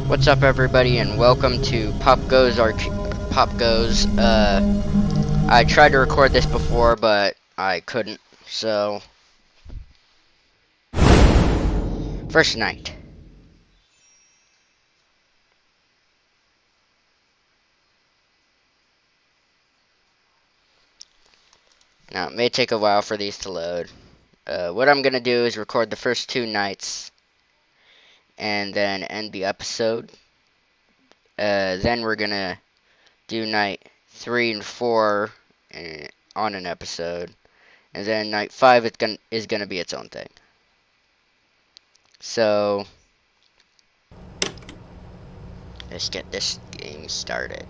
What's up, everybody, and welcome to Popgoes. I tried to record this before, but I couldn't. So, first night. Now, it may take a while for these to load. What I'm gonna do is record the first 2 nights, and then end the episode. Then we're gonna do night 3 and 4 on an episode, and then night 5 is gonna be its own thing. So, let's get this game started.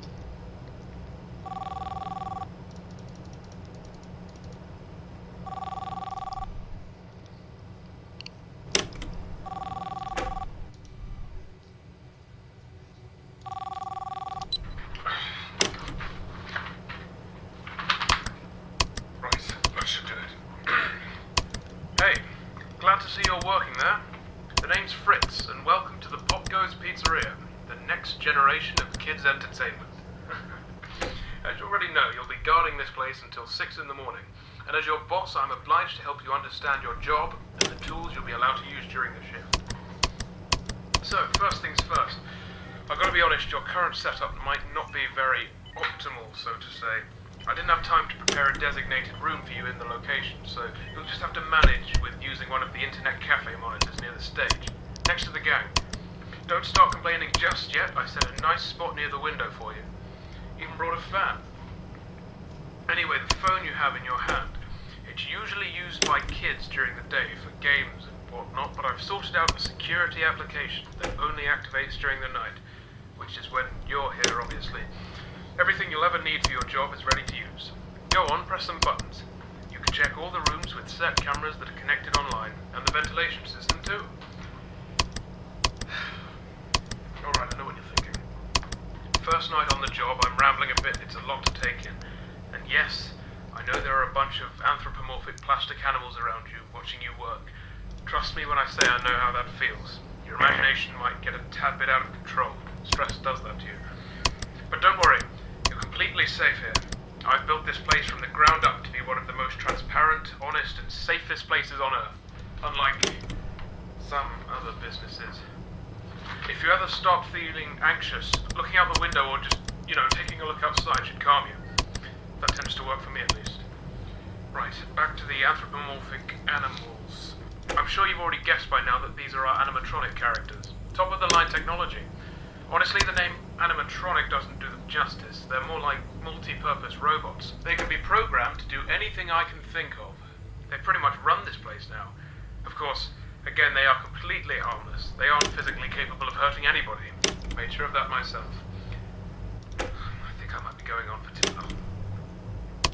Glad to see you're working there. The name's Fritz, and welcome to the Popgoes Pizzeria, the next generation of kids' entertainment. As you already know, you'll be guarding this place until 6 in the morning, and as your boss, I'm obliged to help you understand your job and the tools you'll be allowed to use during the shift. So, first things first, I've got to be honest, your current setup might not be very optimal, so to say. I didn't have time to prepare a designated room for you in the location, so you'll just have to manage with using one of the internet cafe monitors near the stage, next to the gang. Don't start complaining just yet, I set a nice spot near the window for you. Even brought a fan. Anyway, the phone you have in your hand, it's usually used by kids during the day for games and whatnot, but I've sorted out a security application that only activates during the night, which is when you're here, obviously. Everything you'll ever need for your job is ready to use. Go on, press some buttons. You can check all the rooms with set cameras that are connected online, and the ventilation system too. Alright, I know what you're thinking. First night on the job, I'm rambling a bit, it's a lot to take in. And yes, I know there are a bunch of anthropomorphic plastic animals around you, watching you work. Trust me when I say I know how that feels. Your imagination might get a tad bit out of control. Stress does that to you. But don't worry. Completely safe here. I've built this place from the ground up to be one of the most transparent, honest, and safest places on Earth. Unlike some other businesses. If you ever start feeling anxious, looking out the window or just, taking a look outside should calm you. That tends to work for me at least. Right, back to the anthropomorphic animals. I'm sure you've already guessed by now that these are our animatronic characters. Top of the line technology. Honestly, the name animatronic doesn't do them justice. They're more like multi-purpose robots. They can be programmed to do anything I can think of. They pretty much run this place now. Of course, again, they are completely harmless. They aren't physically capable of hurting anybody. Made sure of that myself. I think I might be going on for too long.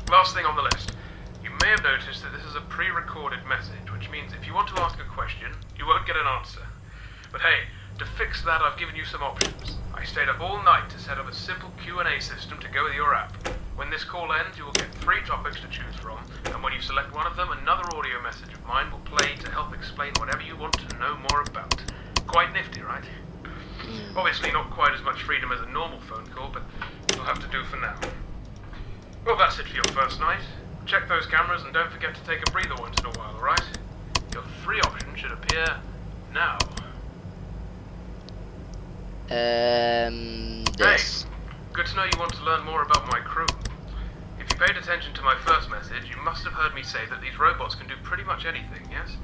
Last thing on the list. You may have noticed that this is a pre-recorded message, which means if you want to ask a question, you won't get an answer. But hey, to fix that, I've given you some options. I stayed up all night to set up a simple Q&A system to go with your app. When this call ends, you will get 3 topics to choose from, and when you select one of them, another audio message of mine will play to help explain whatever you want to know more about. Quite nifty, right? Obviously not quite as much freedom as a normal phone call, but it'll have to do for now. Well, that's it for your first night. Check those cameras and don't forget to take a breather once in a while, alright? Your 3 options should appear now. This. Hey, good to know you want to learn more about my crew. If you paid attention to my first message, you must have heard me say that these robots can do pretty much anything, yes?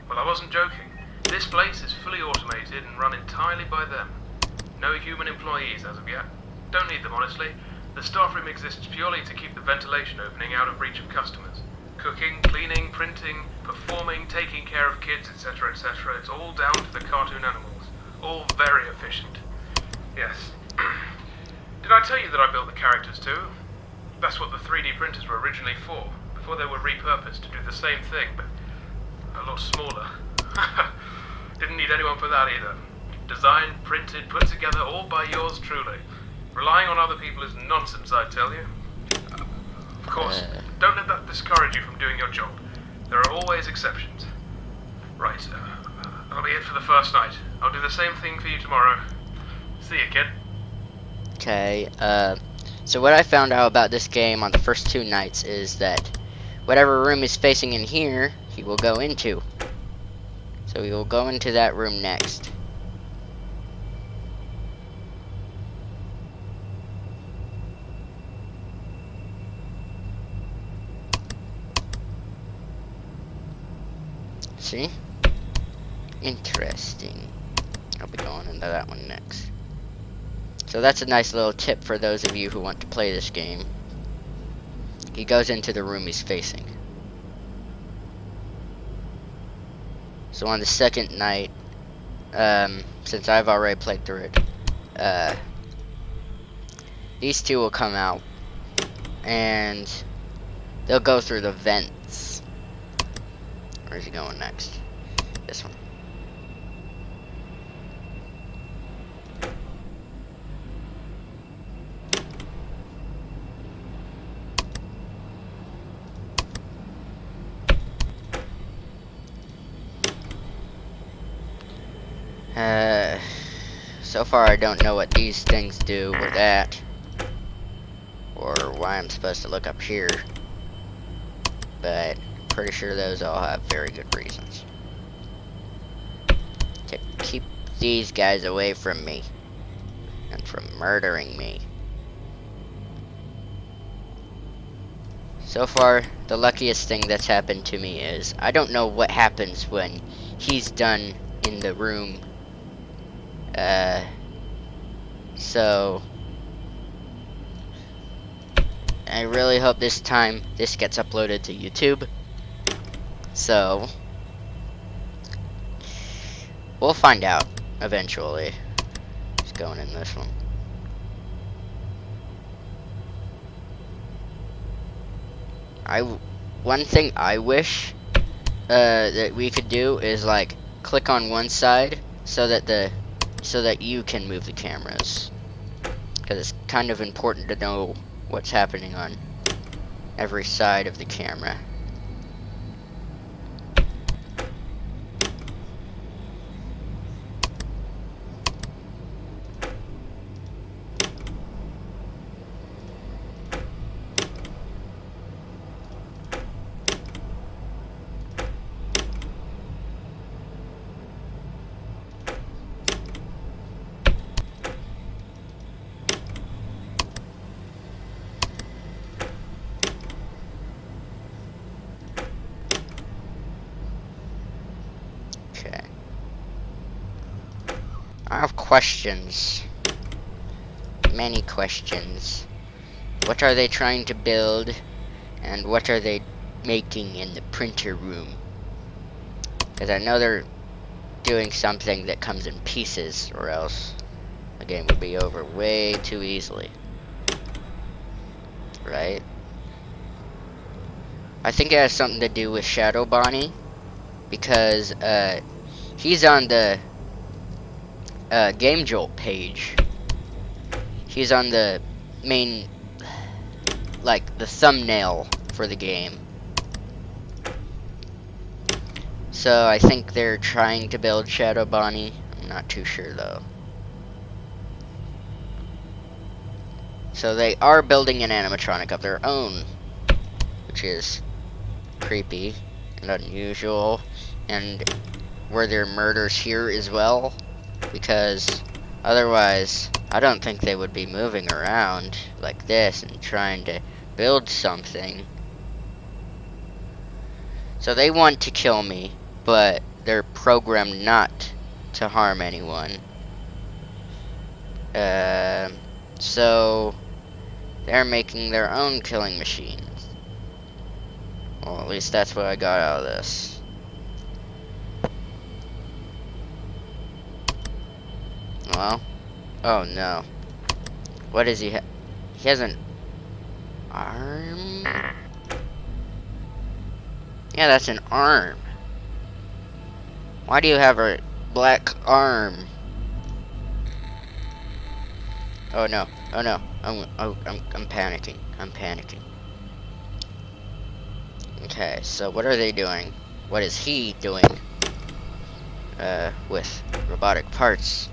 Well, I wasn't joking. This place is fully automated and run entirely by them. No human employees as of yet. Don't need them, honestly. The staff room exists purely to keep the ventilation opening out of reach of customers. Cooking, cleaning, printing, performing, taking care of kids, etc., etc. It's all down to the cartoon animals. All very efficient. Yes. Did I tell you that I built the characters too? That's what the 3D printers were originally for, before they were repurposed to do the same thing, but a lot smaller. Didn't need anyone for that either. Designed, printed, put together, all by yours truly. Relying on other people is nonsense, I tell you. Of course, don't let that discourage you from doing your job. There are always exceptions. Right, that'll be it for the first night. I'll do the same thing for you tomorrow. See you, kid. Okay, so what I found out about this game on the first 2 nights is that whatever room is facing in here, he will go into. So we will go into that room next. See? Interesting. I'll be going into that one next. So that's a nice little tip for those of you who want to play this game. He goes into the room he's facing. So on the second night, since I've already played through it, these two will come out and they'll go through the vents. Where's he going next? This one. So far I don't know what these things do or that, or why I'm supposed to look up here, but I'm pretty sure those all have very good reasons to keep these guys away from me and from murdering me. So far, the luckiest thing that's happened to me is I don't know what happens when he's done in the room. So I really hope this time this gets uploaded to YouTube. So we'll find out eventually. Just going in this one. One thing I wish that we could do is like click on one side so that you can move the cameras, because it's kind of important to know what's happening on every side of the camera. Okay. I have questions. Many questions. What are they trying to build? And what are they making in the printer room? Because I know they're doing something that comes in pieces, or else the game would be over way too easily. Right? I think it has something to do with Shadow Bonnie, because he's on the Game Jolt page. He's on the main, like, the thumbnail for the game. So I think they're trying to build Shadow Bonnie. I'm not too sure though. So they are building an animatronic of their own, which is creepy and unusual. And were there murders here as well? Because otherwise I don't think they would be moving around like this and trying to build something. So they want to kill me, but they're programmed not to harm anyone. So they're making their own killing machines. Well, at least that's what I got out of this. Well, oh no. What does he have? He has an arm? Yeah, that's an arm. Why do you have a black arm? Oh no! Oh no! I'm panicking. I'm panicking. Okay, so what are they doing? What is he doing? With robotic parts?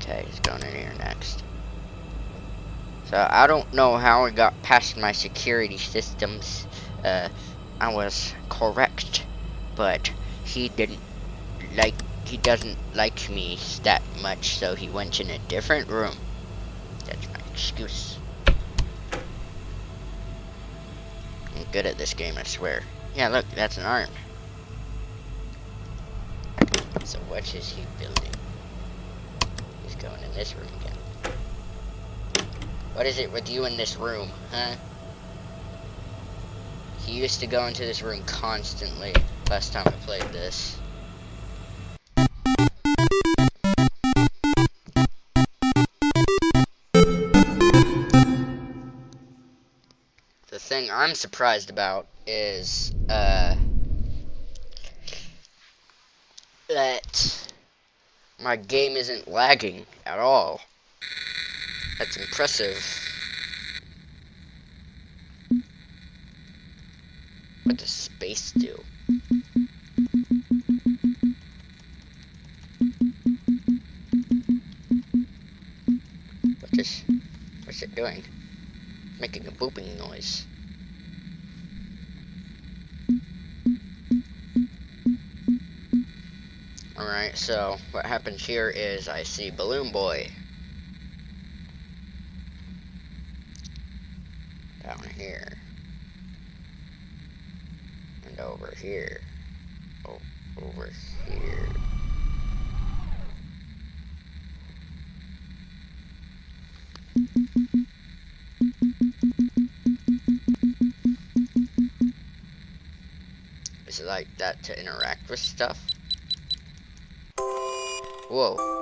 Okay, he's going in here next. So I don't know how I got past my security systems. I was correct, but he didn't like. He doesn't like me that much, so he went in a different room. That's my excuse. I'm good at this game, I swear. Yeah, look, that's an arm. So what is he building? He's going in this room again. What is it with you in this room, huh? He used to go into this room constantly last time I played this. The thing I'm surprised about is, that my game isn't lagging at all. That's impressive. What does space do? What's it doing? Making a booping noise. Alright, so what happens here is I see Balloon Boy. Down here. And over here. Oh, over here. Is it like that to interact with stuff? Whoa.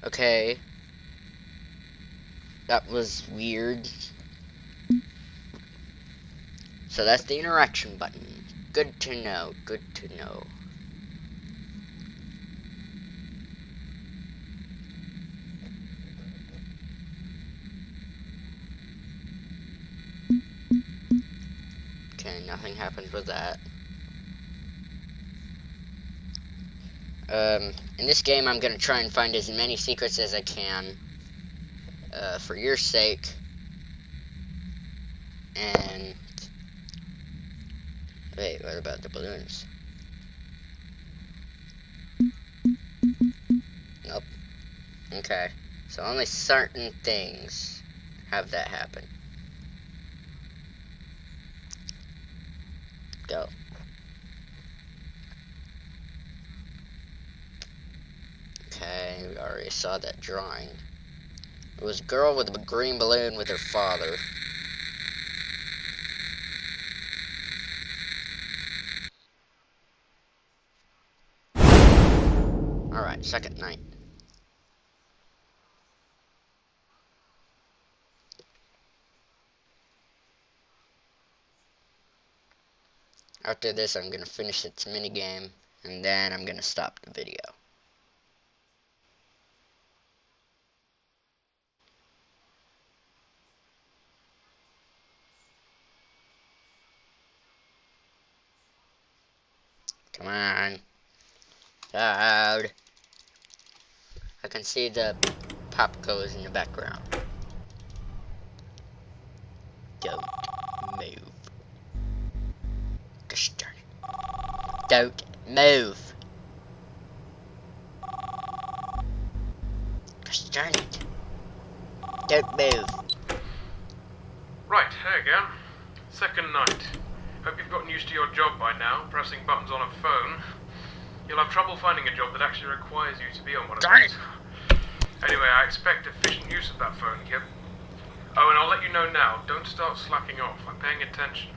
Okay. That was weird. So that's the interaction button. Good to know, good to know. Okay, nothing happens with that. In this game, I'm gonna try and find as many secrets as I can, for your sake. And wait, what about the balloons? Nope. Okay, so only certain things have that happen. Go. Okay, we already saw that drawing. It was a girl with a green balloon with her father. Alright, second night. After this, I'm gonna finish its minigame, and then I'm gonna stop the video. Come on. Loud. I can see the Popgoes in the background. Don't move. Gosh darn it. Don't move. Gosh darn it. Don't move. Right, hey again. Second night. Hope you've gotten used to your job by now, pressing buttons on a phone. You'll have trouble finding a job that actually requires you to be on one of these. Anyway, I expect efficient use of that phone, kid. Oh, and I'll let you know now, don't start slacking off. I'm paying attention.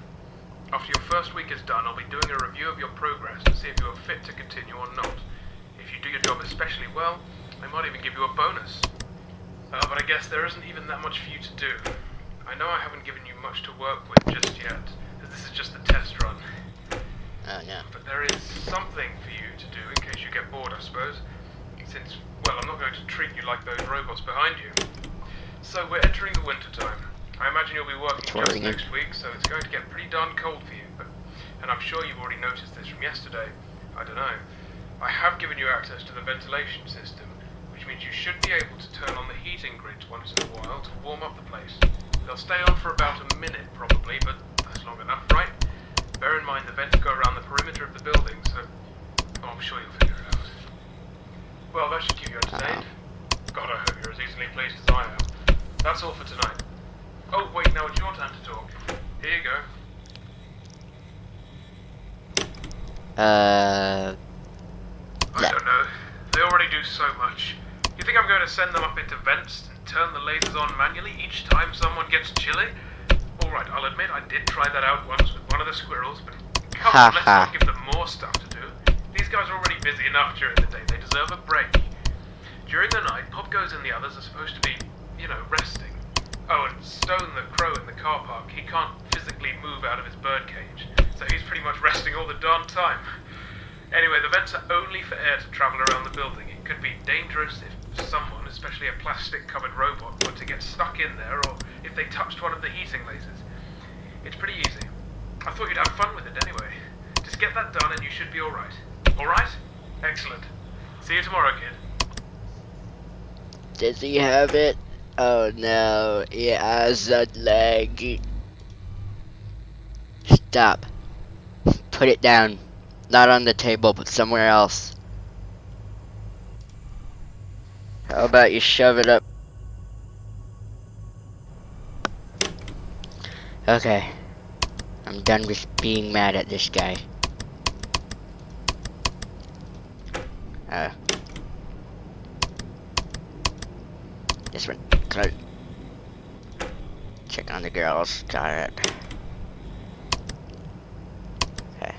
After your first week is done, I'll be doing a review of your progress to see if you are fit to continue or not. If you do your job especially well, I might even give you a bonus. But I guess there isn't even that much for you to do. I know I haven't given you much to work with just yet, as this is just the test run. Yeah. But there is something for you to do in case you get bored, I suppose. Since, well, I'm not going to treat you like those robots behind you. So we're entering the winter time. I imagine you'll be working just next week, so it's going to get pretty darn cold for you. And I'm sure you've already noticed this from yesterday. I don't know. I have given you access to the ventilation system, which means you should be able to turn on the heating grids once in a while to warm up the place. They'll stay on for about a minute probably, but that's long enough, right? Bear in mind the vents go around the perimeter of the building, so I'm sure you'll figure it out. Well, that should keep you entertained. God, I hope you're as easily pleased as I am. That's all for tonight. Oh, wait, now it's your time to talk. Here you go. Yeah. I don't know. They already do so much. You think I'm going to send them up into vents and turn the lasers on manually each time someone gets chilly? Alright, I'll admit I did try that out once with one of the squirrels, but come on, let's not give them more stuff to do. These guys are already busy enough during the day. They deserve a break. During the night, Popgoes and the others are supposed to be, resting. Oh, and Stone the crow in the car park, he can't physically move out of his birdcage, so he's pretty much resting all the darn time. Anyway, the vents are only for air to travel around the building. It could be dangerous if someone, especially a plastic-covered robot, were to get stuck in there, or if they touched one of the heating lasers. It's pretty easy. I thought you'd have fun with it anyway. Just get that done and you should be alright. Alright? Excellent. See you tomorrow, kid. Does he have it? Oh no, he has a leg. Stop. Put it down. Not on the table, but somewhere else. How about you shove it up? Okay. I'm done with being mad at this guy. This one. Close. Check on the girls. Got it. Okay.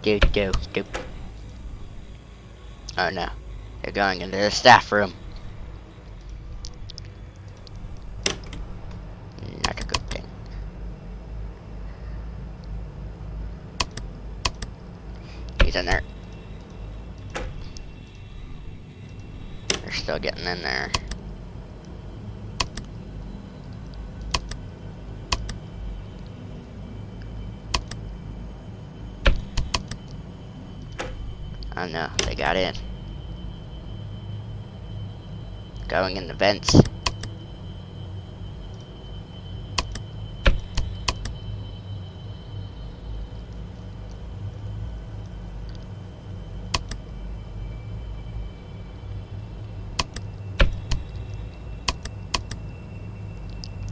Do. Oh no. They're going into the staff room. Not a good thing. He's in there. They're still getting in there. Oh no, they got in. Going in the vents.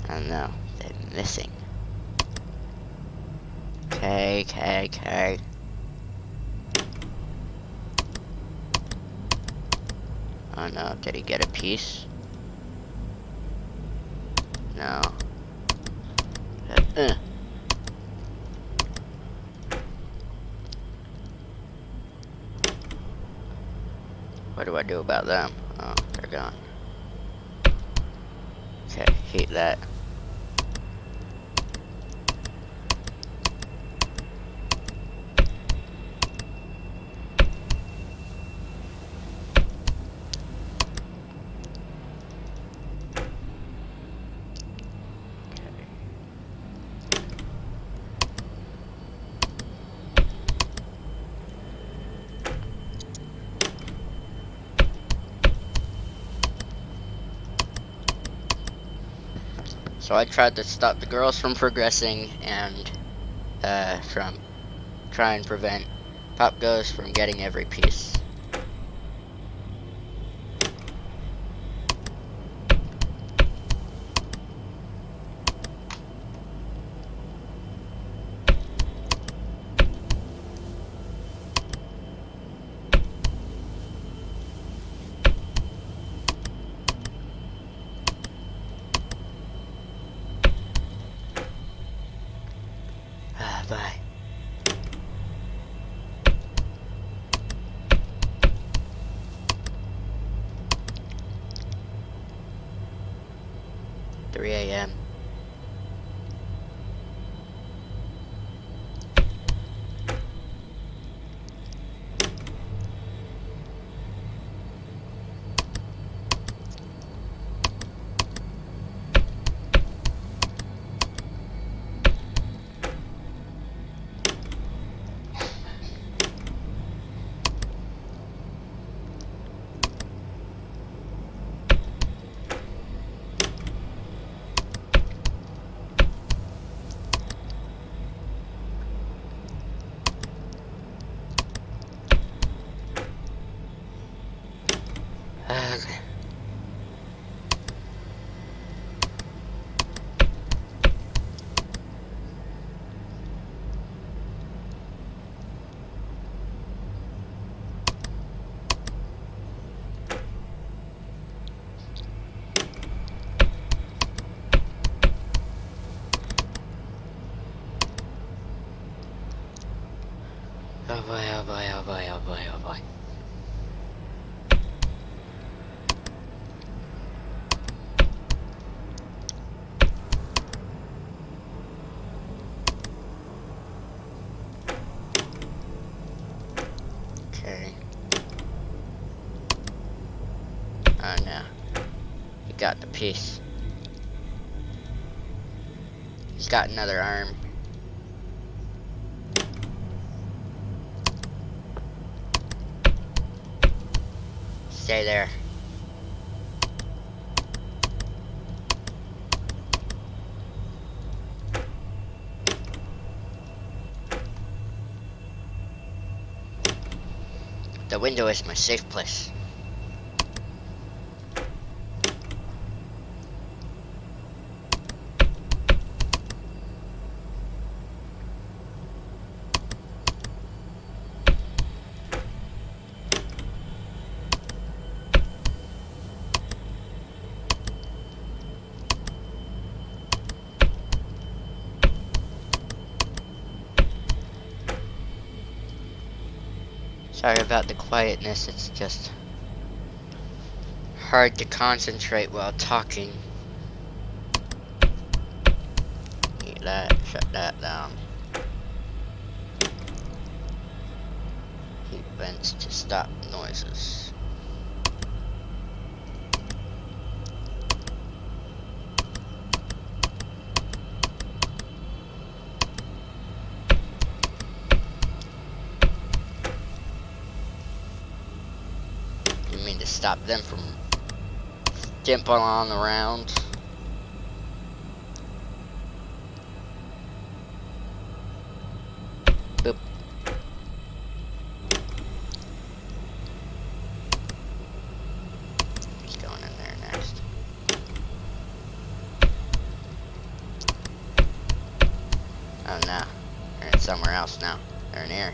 Oh no, they're missing. Okay. Oh no, did he get a piece? No. What do I do about them? Oh, they're gone. Okay, hate that. So I tried to stop the girls from progressing and from try and prevent Popgoes from getting every piece. Bye. Three a.m. Okay. Oh boy, oh boy, oh boy, oh boy, oh boy. Okay. Oh no. He got the piece. He's got another arm. Stay there. The window is my safe place. Sorry about the quietness, it's just hard to concentrate while talking. Eat that, shut that down. Heat vents to stop noises. You mean to stop them from dimpling on around? Boop. He's going in there next. Oh no. They're in somewhere else now. They're in here.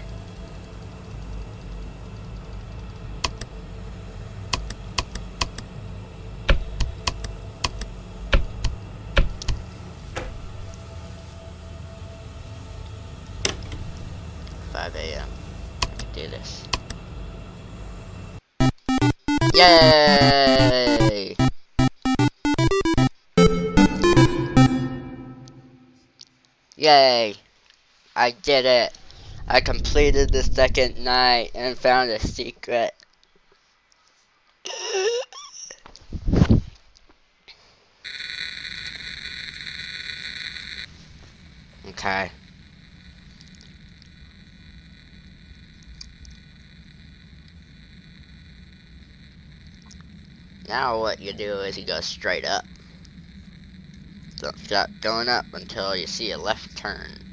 A.m. I can do this. Yay! Yay! I did it! I completed the second night and found a secret. Okay. Now what you do is you go straight up. Don't stop going up until you see a left turn.